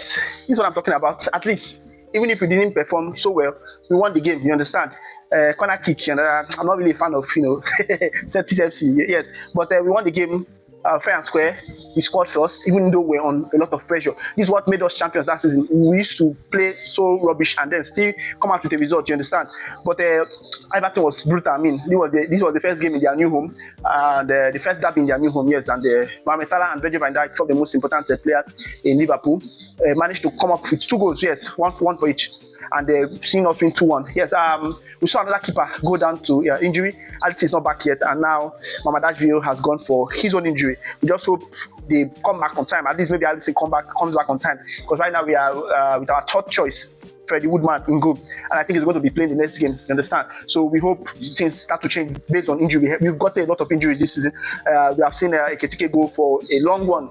this is what I'm talking about. At least, even if we didn't perform so well, we won the game. You understand? Corner kick. And I'm not really a fan of set piece FC. Yes, but we won the game. Fair and square, we scored first, even though we're on a lot of pressure. This is what made us champions last season. We used to play so rubbish and then still come out with a result, you understand? But Everton was brutal. I mean, this was the first game in their new home, and the first derby in their new home, yes. And Mohamed Salah and Virgil van Dijk, two of the most important players in Liverpool, managed to come up with 2 goals, yes, one for each. And seeing us win 2-1. Yes, we saw another keeper go down to injury. Alex is not back yet, and now Mamadou has gone for his own injury. We just hope they come back on time. At least maybe Alex comes back on time, because right now we are with our third choice, Freddie Woodman, in goal, and I think he's going to be playing the next game. You understand? So we hope things start to change based on injury. We've got a lot of injuries this season. We have seen Ekitike go for a long one.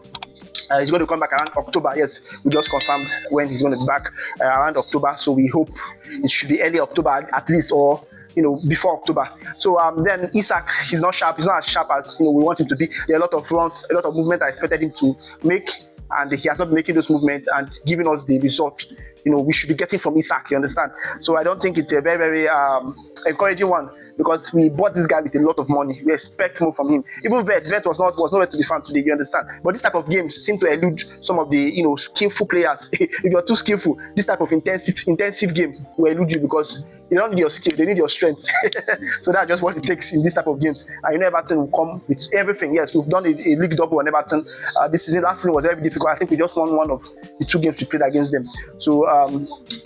He's going to come back around October. Yes, we just confirmed when he's going to be back around October. So we hope it should be early October at least, or before October. So then Isak, he's not sharp. He's not as sharp as we want him to be. There are a lot of runs, a lot of movement I expected him to make, and he has not been making those movements and giving us the result we should be getting from Isak. You understand? So I don't think it's a very, very encouraging one, because we bought this guy with a lot of money. We expect more from him. Even Vet was nowhere to be found today. You understand? But this type of games seem to elude some of the skillful players. If you're too skillful, this type of intensive game will elude you, because they don't need your skill, they need your strength. So that's just what it takes in this type of games. And Everton will come with everything. Yes, we've done a league double on Everton this season. Last season was very difficult. I think we just won one of the 2 games we played against them. So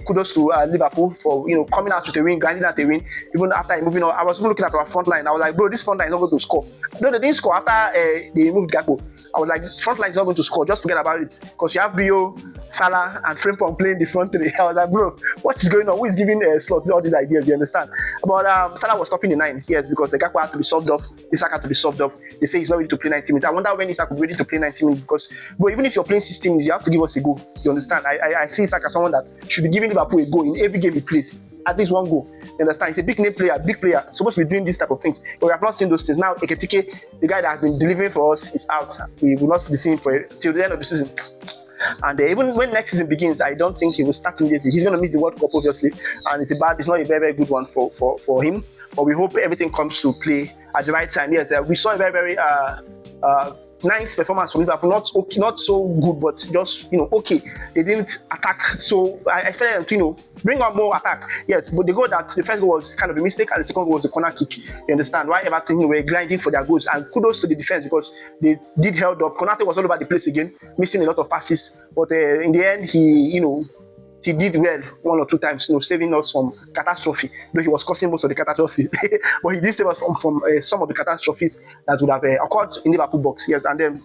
kudos to Liverpool for coming out with a win, grinding out a win. Even after moving on, I was even looking at our front line. I was like, bro, this front line is not going to score. No, they didn't score after they moved Gakpo. I was like, front line is not going to score. Just forget about it, because you have Rio, Salah, and Frimpong playing the front 3. I was like, bro, what is going on? Who is giving Slot all these ideas? You understand? But Salah was stopping the 9. Yes, because Gakpo had to be subbed off. Isak had to be subbed off. They say he's not ready to play 90 minutes. I wonder when Isak will be ready to play 90 minutes, because, bro, even if you're playing 16 minutes, you have to give us a goal. You understand? I see Isak as someone that should be giving Liverpool a goal in every game he plays. At least 1 goal. You understand? He's a big name player, supposed to be doing this type of things. But we have not seen those things. Now, Ekitike, the guy that has been delivering for us, is out. We will not see the same till the end of the season. And even when next season begins, I don't think he will start immediately. He's going to miss the World Cup, obviously, and it's not a very, very good one for him. But we hope everything comes to play at the right time. Yes, we saw a very, very nice performance from Liverpool. Not so good, but just okay. They didn't attack, so I expected them to bring on more attack. Yes, but the first goal was kind of a mistake, and the second goal was the corner kick. You understand why Everton were grinding for their goals, and kudos to the defense, because they did held up. Konate was all over the place again, missing a lot of passes, but in the end he did well 1 or 2 times, saving us from catastrophe. Though he was causing most of the catastrophe, but he did save us from some of the catastrophes that would have occurred in Liverpool box. Yes, and then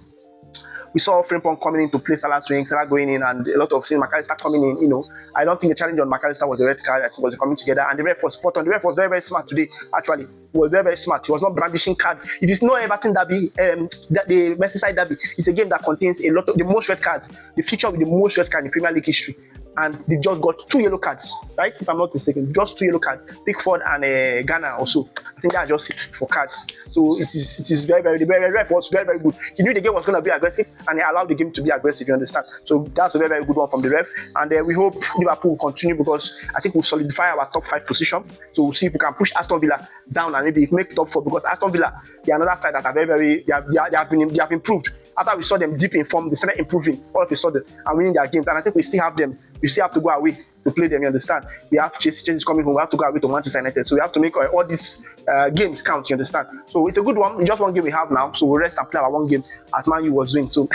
we saw Frimpong coming in to play Salah's wing, Salah going in, and a lot of things. McAllister coming in. I don't think the challenge on McAllister was the red card. I think it was coming together, and the ref was spot on. The ref was very, very smart today. Actually, he was very, very smart. He was not brandishing card. It is no Everton derby, the Merseyside derby. It's a game that contains a lot of the most red cards. The feature with the most red card in Premier League history. And they just got 2 yellow cards, right? If I'm not mistaken, just 2 yellow cards. Pickford and Ghana also. I think that's just it for cards. So it is very, very. The ref was very, very good. He knew the game was going to be aggressive, and he allowed the game to be aggressive. You understand? So that's a very, very good one from the ref. And we hope Liverpool will continue, because I think we'll solidify our top 5 position. So we'll see if we can push Aston Villa down and maybe make top 4, because Aston Villa, they are another side that are very, very. They have improved. After we saw them deep in form, they started improving all of a sudden and winning their games. And I think we still have them. We still have to go away to play them. You understand? We have Chelsea coming home. We have to go away to Manchester United. So we have to make all these games count. You understand? So it's a good one. It's just 1 game we have now. So we'll rest and play our 1 game as Man U was doing. So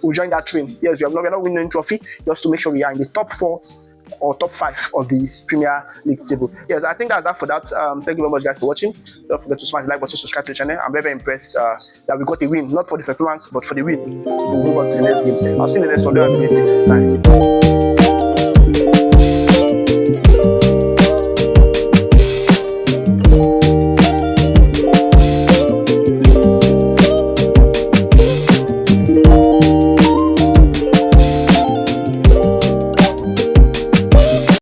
we'll join that train. Yes, we're not winning any trophy, just to make sure we are in the top 4 or top 5 of the Premier League table. Yes, I think that's that for that. Thank you very much, guys, for watching. Don't forget to smash the like button, subscribe to the channel. I'm very, very impressed that we got a win, not for the performance, but for the win. We'll move on to the next game. I'll see you in the next one. Bye.